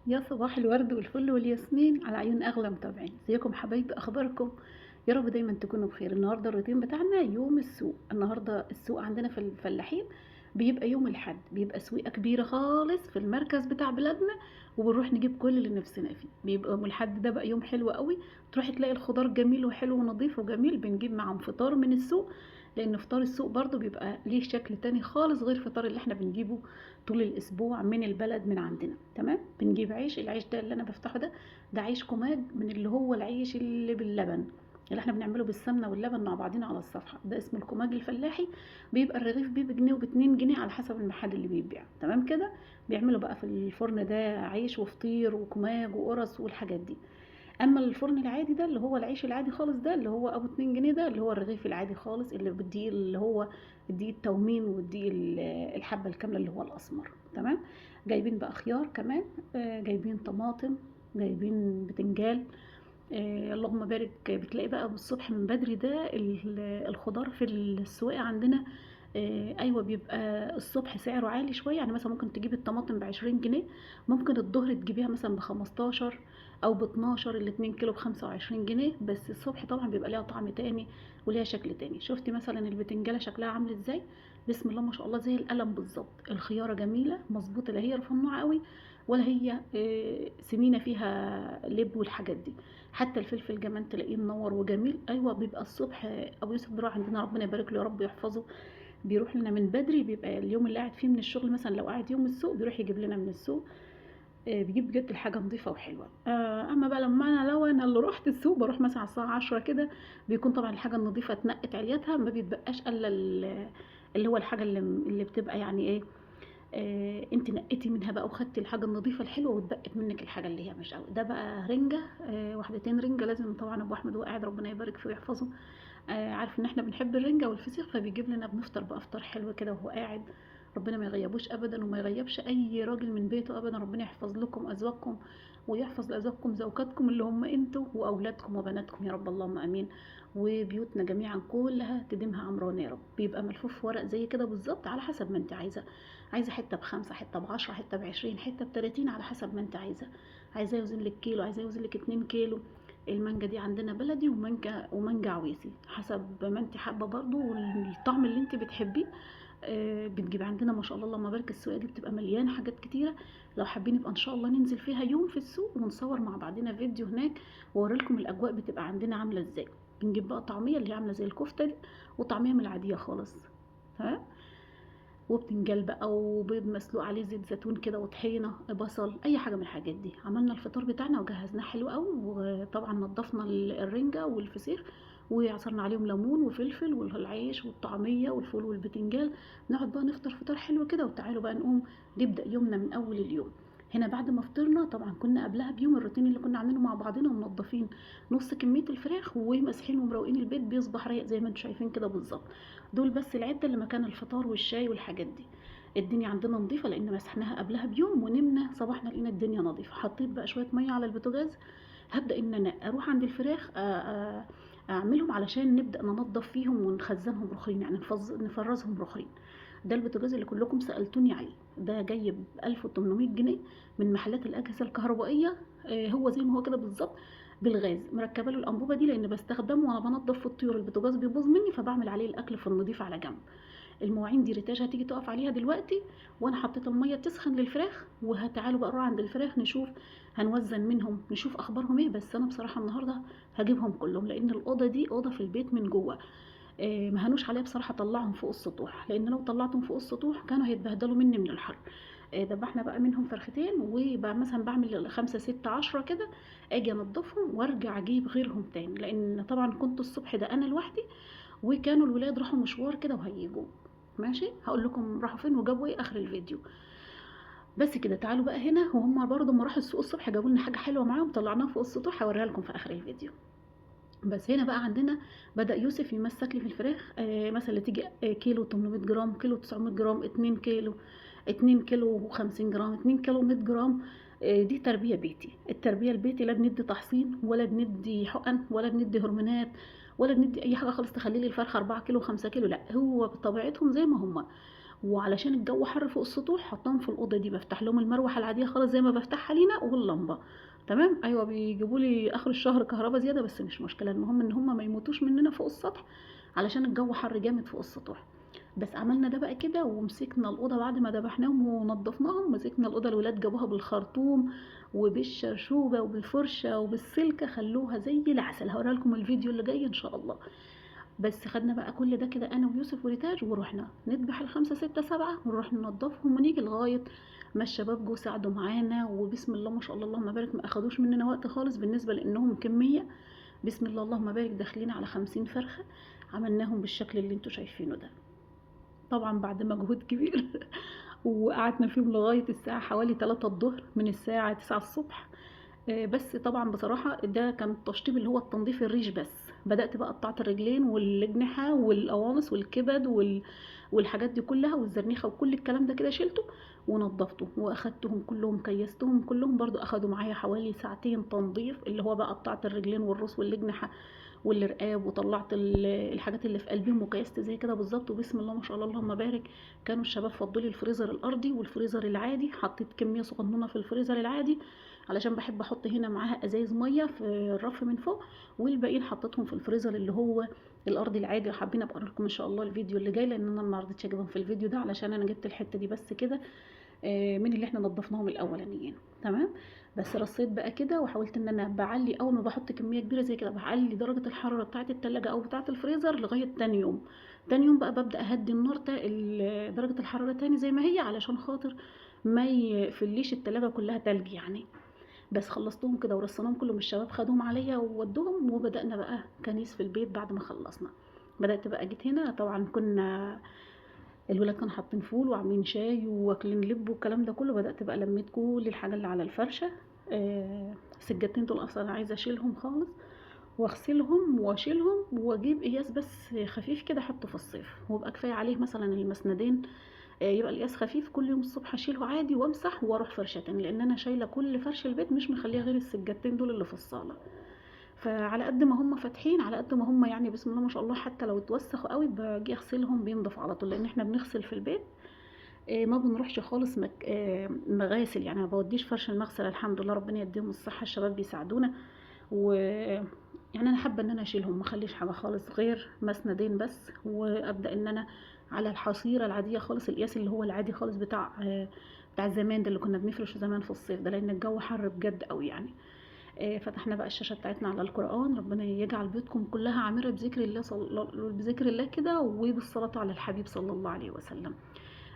يا صباح الورد والفل والياسمين على عيون اغلى متابعين. ازيكم حبايبي؟ اخباركم؟ يا رب دايما تكونوا بخير. النهارده الروتين بتاعنا يوم السوق. النهارده السوق عندنا في الفلاحين بيبقى يوم الحد، بيبقى سويقه كبيره خالص في المركز بتاع بلادنا، وبنروح نجيب كل اللي نفسنا فيه. بيبقى يوم الحد ده بقى يوم حلو قوي، تروحي تلاقي الخضار جميل وحلو ونظيف وجميل. بنجيب معاهم فطار من السوق، لان فطار السوق برضو بيبقى ليه شكل تاني خالص غير الفطار اللي احنا بنجيبه طول الاسبوع من البلد من عندنا. تمام. بنجيب عيش، العيش ده اللي انا بفتحه ده عيش كوماج، من اللي هو العيش اللي باللبن، اللي احنا بنعمله بالسمنه واللبن مع بعضنا على الصفحه، ده اسمه الكوماج الفلاحي. بيبقى الرغيف بيه بجنيه وباتنين جنيه على حسب المحل اللي بيبيع. تمام كده. بيعملوا بقى في الفرن ده عيش وفطير وكوماج وقرص والحاجات دي. اما الفرن العادي ده اللي هو العيش العادي خالص، ده اللي هو ابو 2 جنيه، ده اللي هو الرغيف العادي خالص اللي بالدقيق، اللي هو الدقيق التومين والدقيق الحبه الكامله اللي هو الاسمر. تمام. جايبين بقى خيار كمان، جايبين طماطم، جايبين بتنجال. اللهم بارك. بتلاقي بقى الصبح من بدري ده الخضار في السواقة عندنا. ايوه، بيبقى الصبح سعره عالي شويه. يعني مثلا ممكن تجيب الطماطم ب20 جنيه، ممكن الظهر تجيبيها مثلا ب15 او ب12، ال2 كيلو ب25 جنيه. بس الصبح طبعا بيبقى ليها طعم تاني وليها شكل تاني. شفتي مثلا البتنجالة شكلها عامل ازاي؟ بسم الله ما شاء الله، زي القلم بالظبط. الخيارة جميلة مظبوطة، لا هي رفنوعة قوي ولا هي سمينة فيها لب والحاجات دي. حتى الفلفل كمان تلاقيه منور وجميل. ايوه، بيبقى الصبح ابو يوسف بيروح عندنا، ربنا يبارك له يا رب يحفظه، بيروح لنا من بدري. بيبقى اليوم اللي قاعد فيه من الشغل، مثلا لو قاعد يوم السوق بيروح يجيب لنا من السوق. بيجيب بجد الحاجة نظيفة وحلوة. اما بقى لما لو انا اللي رحت السوق، بروح مثلا على الساعة 10 كده، بيكون طبعا الحاجة النظيفة اتنقت عليتها، ما بيتبقاش الا اللي هو الحاجة اللي بتبقى يعني ايه، انت نقيتي منها بقى وخدتي الحاجة النظيفة الحلوة، واتبقت منك الحاجة اللي هي مش قوي. ده بقى رنجة، واحدتين رنجة لازم طبعا. ابو احمد وهو قاعد ربنا يبارك فيه ويحفظه، عارف ان احنا بنحب الرنجة والفسيخ، فبيجيب لنا بنفطر بقى فطار حلو كده وهو قاعد. ربنا ما يغيبوش ابدا، وما يغيبش اي راجل من بيته ابدا. ربنا يحفظ لكم ازواجكم، ويحفظ لازواجكم زوجاتكم اللي هم انتوا واولادكم وبناتكم يا رب، اللهم امين. وبيوتنا جميعا كلها تديمها عمران يا رب. بيبقى ملفوف ورق زي كده بالظبط، على حسب ما انت عايزه. عايزه حته ب5، حته ب10، حته ب20، حته ب30، على حسب ما انت عايزه. عايزاه يوزن لك كيلو، عايزاه يوزن لك 2 كيلو. المانجا دي عندنا بلدي، ومانجا عويسي، حسب ما انت حابه برضو والطعم اللي انت بتحبيه. بتجيب عندنا ما شاء الله اللهم بارك. السوق دي بتبقى مليانه حاجات كتيره. لو حابين يبقى ان شاء الله ننزل فيها يوم في السوق ونصور مع بعضنا فيديو هناك، واوريلكم الاجواء بتبقى عندنا عامله ازاي. بنجيب بقى طعميه اللي هي عامله زي الكفته دي، وطعميه من العاديه خالص. تمام. وبتنجان بقى، وبيض مسلوق عليه زيت زيتون كده، وطحينه، بصل، اي حاجه من الحاجات دي. عملنا الفطار بتاعنا وجهزناه حلو قوي. وطبعا نضفنا الرنجه والفسيخ، وعصرنا عليهم ليمون وفلفل، والعيش والطعميه والفول والبتنجان. نقعد بقى نفطر فطار حلو كده، وتعالوا بقى نقوم نبدا يومنا من اول اليوم. هنا بعد ما فطرنا طبعا كنا قبلها بيوم الروتين اللي كنا عاملينه مع بعضنا، ومنضفين نص كميه الفراخ ومسحين ومروقين البيت، بيصبح رايق زي ما انتم شايفين كده بالظبط. دول بس العده اللي مكان الفطار والشاي والحاجات دي. الدنيا عندنا نظيفه لان مسحناها قبلها بيوم، ونمنا صباحنا لقينا الدنيا نظيفه. حطيت بقى شويه ميه على البوتاجاز. هبدا ان انا اروح عند الفراخ، اعملهم علشان نبدا ننظف فيهم ونخزنهم رخرين، يعني نفرزهم رخرين. ده البوتاجاز اللي كلكم سالتوني عليه، ده جاي ب 1800 جنيه من محلات الاجهزه الكهربائيه. هو زي ما هو كده بالظبط، بالغاز. مركبه له الانبوبه دي لان بستخدمه وانا بنضف في الطيور. البوتاجاز بيبوظ مني، فبعمل عليه الاكل في النضيف على جنب. المواعين دي ريتاج هتيجي تقف عليها دلوقتي، وانا حطيت الميه تسخن للفراخ. وهتعالوا بقى نروح عند الفراخ نشوف، هنوزن منهم نشوف اخبارهم ايه. بس انا بصراحه النهارده هجيبهم كلهم، لان الاوضه دي اوضه في البيت من جوه. ما هنوش عليها بصراحه طلعهم فوق السطوح، لان لو طلعتهم فوق السطوح كانوا هيتبهدلوا مني من الحر. دبحنا بقى منهم فرختين، وبقى مثلا بعمل 5 6 10 كده. اجي انضفهم وارجع اجيب غيرهم تاني، لان طبعا كنت الصبح ده انا لوحدي، وكانوا الولاد راحوا مشوار كده وهيجوا. ماشي، هقول لكم راحوا فين وجابوا ايه اخر الفيديو. بس كده. تعالوا بقى هنا، وهم برضو ما راحوا السوق الصبح جابوا لنا حاجه حلوه معاهم، طلعناها فوق السطوح، هوريها لكم في اخر الفيديو. بس هنا بقى عندنا بدأ يوسف يمسك لي في الفراخ. مثلا اللي تيجي كيلو 800 جرام، كيلو 900 جرام، 2 كيلو، 2 كيلو 50 جرام، 2 كيلو 100 جرام. دي تربية بيتي. التربية البيتي لا بندي تحصين، ولا بندي حقن، ولا بندي هرمونات، ولا بندي اي حاجة خالص تخلي لي الفرخة 4 كيلو 5 كيلو. لا، هو بطبيعتهم زي ما هم. وعلشان الجو حر فوق السطوح حطاهم في الاوضه دي، بفتح لهم المروحه العاديه خالص زي ما بفتحها لينا واللمبه. تمام. ايوه بيجيبوا لي اخر الشهر كهرباء زياده بس مش مشكله، المهم ان هم ما يموتوش مننا فوق السطح علشان الجو حر جامد فوق السطوح. بس عملنا ده بقى كده ومسكنا الأوضة بعد ما دبحناهم ونضفناهم، مسكنا الأوضة الولاد جابوها بالخرطوم وبالشرشوبة وبالفرشة وبالسلكة، خلوها زي العسل. هوريها لكم الفيديو اللي جاي ان شاء الله. بس خدنا بقى كل ده كده انا ويوسف وريتاج ورحنا نذبح الخمسة ستة سبعة ونروح ننضفهم ونيجي لغاية ما الشباب جو ساعدوا معانا، وبسم الله ما شاء الله اللهم بارك ما اخدوش مننا وقت خالص بالنسبة لانهم كمية. بسم الله اللهم بارك داخلين على 50 فرخة عملناهم بالشكل اللي انتوا شايفينه ده، طبعا بعد مجهود كبير. وقعدنا فيهم لغاية الساعة حوالي 3 الظهر من الساعة 9 الصبح. بس طبعا بصراحة ده كان التشطيب اللي هو التنظيف الريش بس. بدأت بقى قطعت الرجلين والأجنحة والقوانص والكبد والحاجات دي كلها والزرنيخة وكل الكلام ده كده شلته ونضفته واخدتهم كلهم كيستهم كلهم. برضو اخدوا معايا حوالي ساعتين تنظيف، اللي هو بقى قطعت الرجلين والراس والأجنحة والرقاب وطلعت الحاجات اللي في قلبهم وكيست زي كده بالظبط. وبسم الله ما شاء الله اللهم بارك كانوا الشباب فضلي الفريزر الارضي والفريزر العادي، حطيت كميه صغننه في الفريزر العادي علشان بحب احط هنا معاها ازايز ميه في الرف من فوق، والباقيين حطيتهم في الفريزر اللي هو الارضي العادي. حابين ابقى لكم ان شاء الله الفيديو اللي جاي لان انا ما رضيتش اجيبهم في الفيديو ده علشان انا جبت الحته دي بس كده من اللي احنا نضفناهم الاولانيين. تمام. بس رصيت بقى كده وحاولت ان انا بعلي اول ما بحط كميه كبيره زي كده بعلي درجه الحراره بتاعه التلاجة او بتاعه الفريزر لغايه تاني يوم. تاني يوم بقى ببدا اهدي النار درجه الحراره تاني زي ما هي علشان خاطر ما يفليش التلاجة كلها تلج يعني. بس خلصتهم كده ورصيناهم كلهم، الشباب خدوهم عليا وودوهم وبدأنا بقى كنيس في البيت. بعد ما خلصنا بدأت بقى جيت هنا، طبعا كنا الولاد كانوا حاطين فول وعاملين شاي واكلين لب والكلام ده كله. بدأت بقى لميت كل الحاجة اللي على الفرشة. السجادتين دول اصلا أنا عايزة اشيلهم خالص واغسلهم واشيلهم واجيب قياس بس خفيف كده احطه في الصيف ويبقى كفايه عليه مثلا المسندين. يبقى القياس خفيف كل يوم الصبح اشيله عادي وامسح واروح فرشه تاني، لان انا شايله كل فرش البيت مش مخليه غير السجادتين دول اللي في الصاله. فعلى قد ما هم فاتحين على قد ما هم يعني بسم الله ما شاء الله حتى لو اتوسخوا قوي باجي اغسلهم بينضف على طول، لان احنا بنغسل في البيت. ما بنروحش خالص مغاسل يعني، ما بوديش فرش المغسل. الحمد لله ربنا يديهم الصحه الشباب بيساعدونا. و يعني انا حابه ان انا اشيلهم ما اخليش حاجه خالص غير مسندين بس، وابدا ان انا على الحصيره العاديه خالص القياس اللي هو العادي خالص بتاع زمان ده اللي كنا بنفرشه زمان في الصيف ده، لان الجو حر بجد قوي يعني. فتحنا بقى الشاشه بتاعتنا على القران، ربنا يجعل بيوتكم كلها عامره بذكر الله بذكر الله كده وبالصلاه على الحبيب صلى الله عليه وسلم.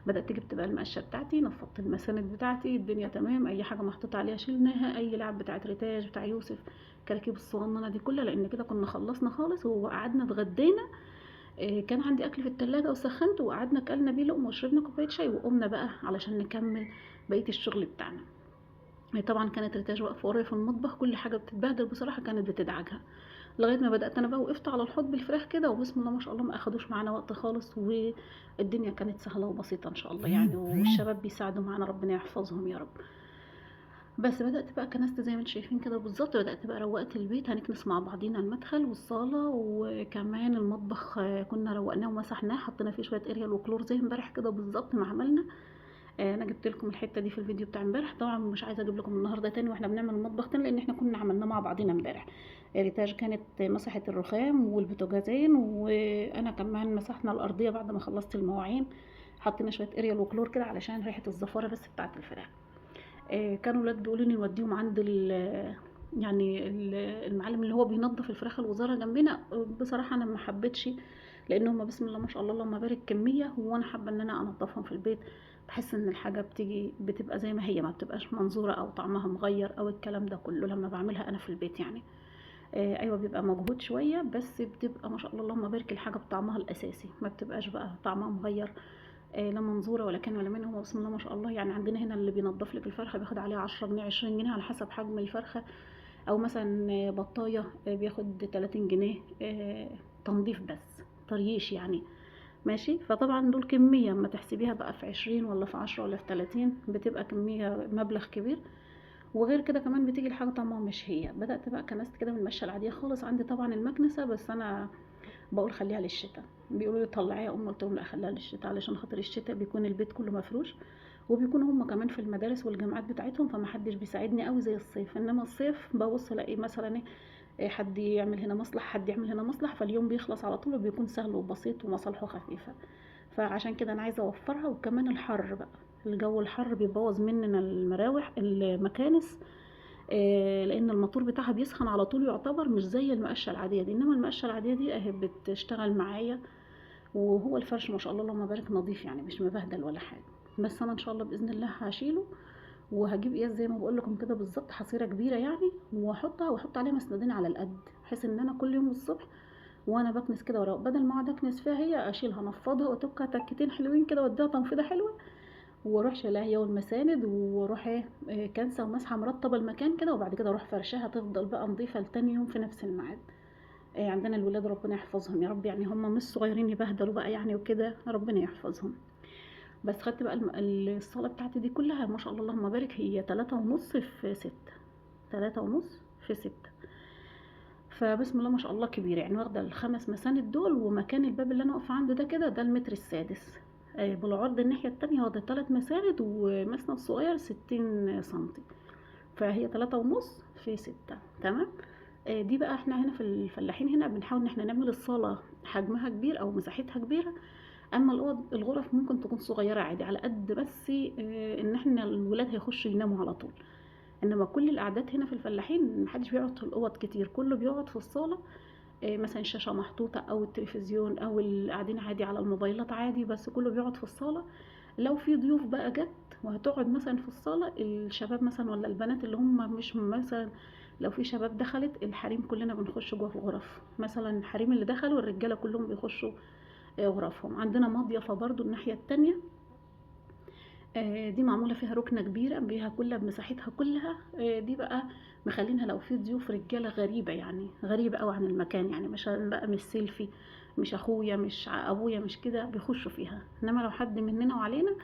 بدات جبت بقى المقشه بتاعتي، نفضت المساند بتاعتي، الدنيا تمام. اي حاجه محطوط عليها شلناها، اي لعب بتاعت ريتاج بتاع يوسف كراكيب الصغننه دي كلها، لان كده كنا خلصنا خالص وقعدنا اتغدينا. كان عندي اكل في التلاجة وسخنته وقعدنا كلنا بيه لقمه وشربنا كوبايه شاي وقمنا بقى علشان نكمل بقيه الشغل بتاعنا. طبعا كانت ريتاج واقفه ورايا في المطبخ، كل حاجه بتتبهدل بصراحه كانت بتدعجها، لغايه ما بدات انا بقى وقفت على الحوض بالفراخ كده وبسم الله ما شاء الله ما اخدوش معانا وقت خالص، والدنيا كانت سهله وبسيطه ان شاء الله يعني، والشباب بيساعدوا معانا ربنا يحفظهم يا رب. بس بدات بقى كنست زي ما انتم شايفين كده بالظبط، بدات بقى روقت البيت، هنكنس مع بعضينا المدخل والصاله وكمان المطبخ. كنا روقناه ومسحناه حطينا فيه شويه اريال وكلور زي امبارح كده بالظبط ما عملنا. انا جبت لكم الحته دي في الفيديو بتاع امبارح، طبعا مش عايزه اجيب لكم النهارده تاني واحنا بنعمل المطبخ تاني لان احنا كنا عملناه مع بعضينا امبارح. ريتاج كانت مسحت الرخام والبوتاجازين وانا كمان مسحنا الارضيه بعد ما خلصت المواعين، حطينا شويه اريال وكلور كده علشان ريحه الزفاره بس بتاعه الفراخ. كانوا ولاد بيقولوا لي نوديهم عند يعني المعلم اللي هو بينظف الفراخ الوزاره جنبنا. بصراحه انا ما حبيتش لان هم بسم الله ما شاء الله اللهم بارك كميه، وانا حابه ان انا انضفهم في البيت. بحس ان الحاجه بتبقى زي ما هي، ما بتبقاش منظوره او طعمها مغير او الكلام ده كله لما بعملها انا في البيت يعني. ايوه بيبقى مجهود شويه بس بتبقى ما شاء الله اللهم بارك الحاجه بطعمها الاساسي، ما بتبقاش بقى طعمها مغير لا منظوره ولا كان ولا من. هو بسم الله ما شاء الله يعني عندنا هنا اللي بينضف لك الفرخه بياخد عليها 10 جنيه 20 جنيه على حسب حجم الفرخه، او مثلا بطايه بياخد 30 جنيه تنظيف بس طريش يعني. ماشي. فطبعا دول كمية اما تحسبيها بقى في 20 ولا في 10 ولا في 30 بتبقى كمية مبلغ كبير، وغير كده كمان بتيجي الحاجة طعمها مش هي. بدأت بقى كنست كده من المشة العادية خالص، عندي طبعا المكنسة بس أنا بقول خليها للشتاء. بيقولوا لي طلعيها يا ام، قلت لهم لا خليها للشتاء، علشان خاطر الشتاء بيكون البيت كله مفروش، وبيكون هم كمان في المدارس والجامعات بتاعتهم، فمحدش بيساعدني قوي زي الصيف. انما الصيف ببص الاقي مثلا حد يعمل هنا مصلح، حد يعمل هنا مصلح، فاليوم بيخلص على طول وبيكون سهل وبسيط ومصالحه خفيفة. فعشان كده انا عايزة اوفرها. وكمان الحر بقى، الجو الحر بيبوظ مننا المراوح المكانس. لان الموتور بتاعها بيسخن على طول، يعتبر مش زي المقشه العاديه دي. انما المقشه العاديه دي اهي بتشتغل معايا، وهو الفرش ما شاء الله اللهم بارك نظيف، يعني مش مبهدل ولا حاجه. بس انا ان شاء الله باذن الله هشيله، وهجيب قياس زي ما بقول لكم كده بالظبط، حصيره كبيره يعني، واحطها واحط عليها مسندين على القد، بحيث ان انا كل يوم الصبح وانا بكنس كده ورا، بدل ما اقعد اكنس فيها هي، اشيلها انفضها واتكها تكتين حلوين كده واديها تنفيضه حلوه، واروح شايلاها هي والمساند، واروح كانسه ومسحه مرطبه المكان كده، وبعد كده اروح فرشاها تفضل بقى نظيفه لتاني يوم في نفس الميعاد. عندنا الولاد ربنا يحفظهم يا رب، يعني هم مش صغيرين يبهدلوا بقى يعني وكده، ربنا يحفظهم. بس خدت بقى الصاله بتاعتي دي كلها ما شاء الله اللهم بارك، هي 3.5 في 6، 3.5 في 6. فبسم الله ما شاء الله كبيرة، يعني واخدة الخمس مساند دول، ومكان الباب اللي انا واقفة عنده ده كده ده المتر السادس. بالعرض الناحية التانية واخدة 3 مساند ومسند صغير 60 سنتي، فهي 3.5 في 6. تمام. دي بقى احنا هنا في الفلاحين هنا بنحاول ان احنا نعمل الصالة حجمها كبير او مساحتها كبيرة. اما الغرف ممكن تكون صغيرة عادي، على قد بس ان احنا الولاد هيخشوا يناموا على طول. انما كل القعدات هنا في الفلاحين محدش بيقعد في الاوض كتير، كله بيقعد في الصالة. مثلا الشاشة محطوطة او التلفزيون او قاعدين عادي على الموبايلات عادي، بس كله بيقعد في الصالة. لو في ضيوف بقى جت وهتقعد مثلا في الصالة، الشباب مثلا ولا البنات اللي هم مش مثلا، لو في شباب دخلت الحريم كلنا بنخش جوه في الغرف، مثلا الحريم اللي دخلوا الرجالة كلهم بيخشوا غرفهم. عندنا مضيفة برضو الناحية التانية، دي معمولة فيها ركنة كبيرة بيها كلها بمساحتها كلها. دي بقى مخلينها لو في ضيوف رجالة غريبة، يعني غريبة قوي عن المكان، يعني مش بقى مش سيلفي، مش اخويا مش ابويا مش كده بيخشوا فيها. انما لو حد مننا وعلينا،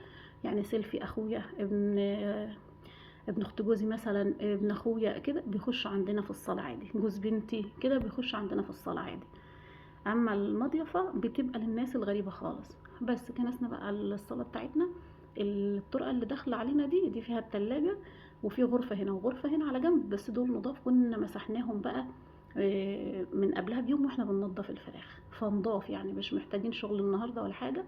يعني سيلفي اخويا ابن اخت جوزي مثلا، ابن اخويا كده بيخشوا عندنا في الصالة عادي، جوز بنتي كده بيخش عندنا في الصالة عادي. اما المضيفة بتبقى للناس الغريبة خالص. بس كنسنا بقى الصالة بتاعتنا، الطرقة اللي داخلة علينا دي فيها التلاجة، وفي غرفة هنا وغرفة هنا على جنب، بس دول نضاف كنا مسحناهم بقى من قبلها بيوم واحنا بننضف الفراخ، فنضاف يعني مش محتاجين شغل النهاردة ولا حاجة.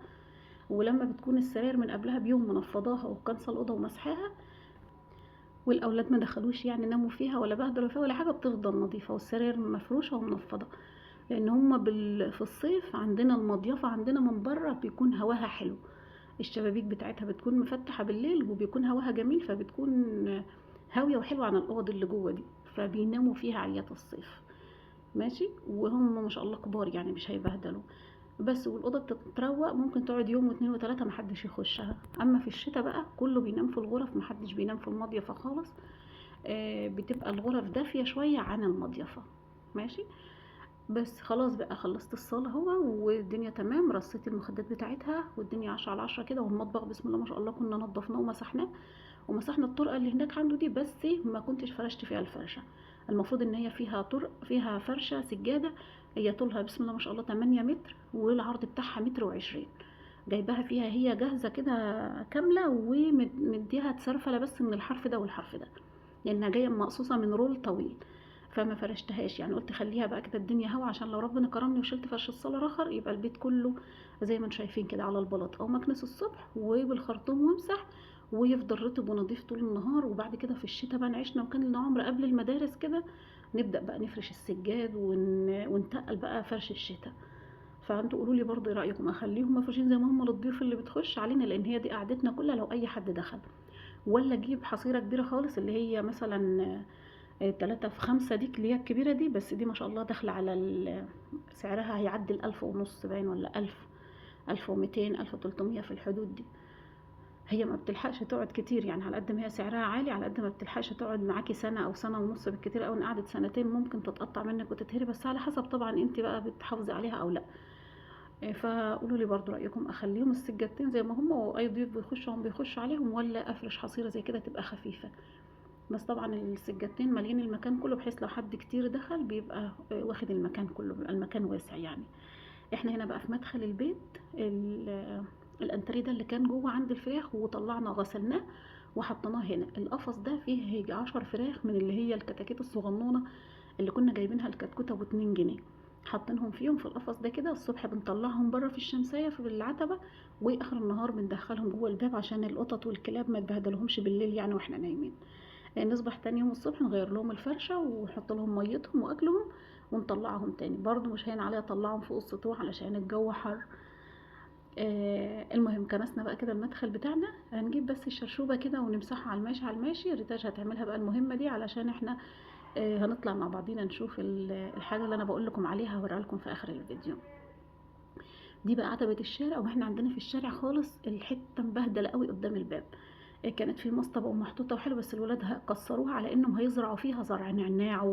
ولما بتكون السراير من قبلها بيوم منفضاها وكنسة الأوضة ومسحاها، والأولاد ما دخلوش يعني ناموا فيها ولا بهدلوا فيها ولا حاجة، بتفضل نظيفة والسراير مفروشة ومنفضة. لأن هما في الصيف عندنا المضيفة عندنا من بره بيكون هواها حلو، الشبابيك بتاعتها بتكون مفتحة بالليل وبيكون هواها جميل، فبتكون هاوية وحلوة عن الأوض اللي جوه دي، فبيناموا فيها عيات الصيف. ماشي. وهم ما شاء الله كبار يعني مش هيبهدلوا. بس والأوضة بتتروق، ممكن تقعد يوم واتنين وتلاتة محدش يخشها. أما في الشتاء بقى كله بينام في الغرف، محدش بينام في المضيفة خالص. بتبقى الغرف دافية شوية عن المضيفة. ماشي. بس خلاص بقى خلصت الصالة اهو، والدنيا تمام، رصيت المخدات بتاعتها والدنيا 10 على 10 كده. والمطبخ بسم الله ما شاء الله كنا نضفناه ومسحناه، ومسحنا الطرقة اللي هناك عنده دي، بس ما كنتش فرشت فيها الفرشة. المفروض ان هي فيها طرق، فيها فرشة سجادة، هي طولها بسم الله ما شاء الله 8 متر، والعرض بتاعها متر وعشرين. جايباها فيها هي جاهزة كده كاملة، ومديها تسرفلة بس من الحرف ده والحرف ده، لانها جاية مقصوصة من رول طويل. فما فرشتهاش، يعني قلت خليها بقى كده الدنيا هوا، عشان لو ربنا كرمني وشلت فرش الصاله رخر يبقى البيت كله زي ما انتم شايفين كده على البلاط، او مكنس الصبح وبالخرطوم وامسح، ويفضل رطب ونضيف طول النهار. وبعد كده في الشتاء بقى نعيشنا وكان لنا عمر قبل المدارس كده، نبدا بقى نفرش السجاد ونتقل بقى فرش الشتاء. فانتوا قولوا لي برضه ايه رايكم، اخليهم مفروشين زي ما هم للضيوف اللي بتخش علينا، لان هي دي قعدتنا كلها لو اي حد دخل، ولا اجيب حصيره كبيره خالص اللي هي مثلا 3 في 5 دي اللي هي الكبيرة دي، بس دي ما شاء الله داخلة على سعرها هيعدي 1500 باين، ولا 1200 1300 في الحدود دي. هي ما بتلحقش تقعد كتير، يعني على قد ما هي سعرها عالي على قد ما بتلحقش تقعد معاكي سنة أو سنة ونص بالكتير أوي. إن قعدت سنتين ممكن تتقطع منك وتتهري، بس على حسب طبعا انت بقى بتحافظي عليها أو لأ. فقولوا لي برضو رأيكم، أخليهم السجادتين زي ما هم وأي ضيوف بيخشوا هم بيخشوا عليهم، ولا أفرش حصيرة زي كده تبقى خفيفة. بس طبعا السجادتين مالين المكان كله، بحيث لو حد كتير دخل بيبقى واخد المكان كله، بيبقى المكان واسع يعني. احنا هنا بقى في مدخل البيت الانتريه ده اللي كان جوه عند الفراخ، وطلعنا غسلناه وحطيناه هنا. القفص ده فيه هيجي 10 فراخ من اللي هي الكتاكيت الصغنونه اللي كنا جايبينها الكتكوته ب2 جنيه، حاطينهم فيهم في القفص ده كده. الصبح بنطلعهم بره في الشمسيه في العتبه، واخر النهار بندخلهم جوه الباب عشان القطط والكلاب ما تبهدلهمش بالليل يعني واحنا نايمين. نصبح تاني يوم الصبح نغير لهم الفرشه ونحط لهم ميتهم واكلهم ونطلعهم تاني. برضو مش هين عليا اطلعهم فوق السطوح علشان الجو حر. المهم كنسنا بقى كده المدخل بتاعنا. هنجيب بس الشرشوبة كده ونمسحها على الماشي على الماشي. ريتاج هتعملها بقى المهمة دي علشان احنا هنطلع مع بعضينا نشوف الحاجة اللي انا بقول لكم عليها، هوريها لكم في اخر الفيديو. دي بقى عتبة الشارع، واحنا عندنا في الشارع خالص الحتة مبهدلة قوي قدام الباب. كانت في مصطبة ومحطوطة وحلوة، بس الولاد كسروها على انهم هيزرعوا فيها زرع نعناع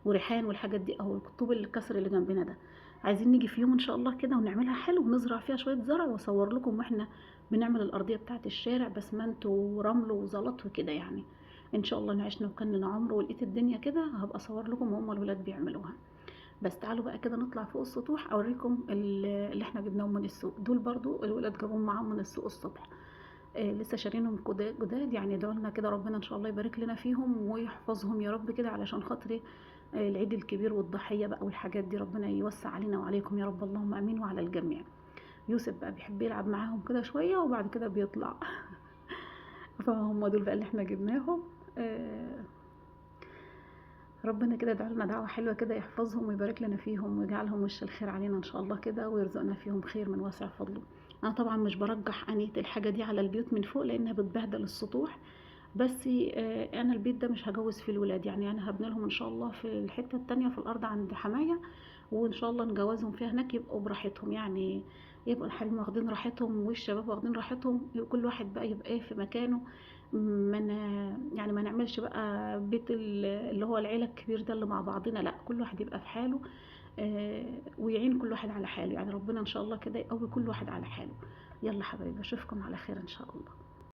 وريحان والحاجات دي، او الطوب الكسر اللي جنبنا ده. عايزين نيجي في يوم ان شاء الله كده ونعملها حلو ونزرع فيها شوية زرع، واصور لكم واحنا بنعمل الارضية بتاعة الشارع باسمنت ورمل وزلط وكده يعني. ان شاء الله نعيشنا وكان لنا عمر ولقيت الدنيا كده هبقى اصور لكم وهم الولاد بيعملوها. بس تعالوا بقى كده نطلع فوق السطوح اوريكم اللي احنا جبناهم من السوق. دول برضو الولاد جابوهم معاهم من السوق الصبح. لسه شارينهم جداد يعني. ادعوا لنا كده ربنا ان شاء الله يبارك لنا فيهم ويحفظهم يا رب كده علشان خاطر العيد الكبير والضحيه بقى والحاجات دي. ربنا يوسع علينا وعليكم يا رب، اللهم امين، وعلى الجميع. يوسف بقى بيحب يلعب معاهم كده شويه وبعد كده بيطلع. فهم دول بقى اللي احنا جبناهم. ربنا كده ادعوا لنا دعوه حلوه كده يحفظهم ويبارك لنا فيهم ويجعلهم وش الخير علينا ان شاء الله كده، ويرزقنا فيهم خير من واسع فضله. انا طبعا مش برجح انيه الحاجه دي على البيوت من فوق لانها بتبهدل السطوح، بس انا البيت ده مش هجوز فيه الولاد يعني. انا هبني لهم ان شاء الله في الحته التانية في الارض عند حمايه، وان شاء الله نجوزهم فيها هناك يبقوا براحتهم يعني. يبقوا الحريم واخدين راحتهم والشباب واخدين راحتهم، كل واحد بقى يبقى في مكانه. من يعني ما نعملش بقى بيت اللي هو العيله الكبير ده اللي مع بعضنا، لا كل واحد يبقى في حاله. ويعين كل واحد على حاله يعني. ربنا ان شاء الله كده يقوي كل واحد على حاله. يلا حبايبي اشوفكم على خير ان شاء الله.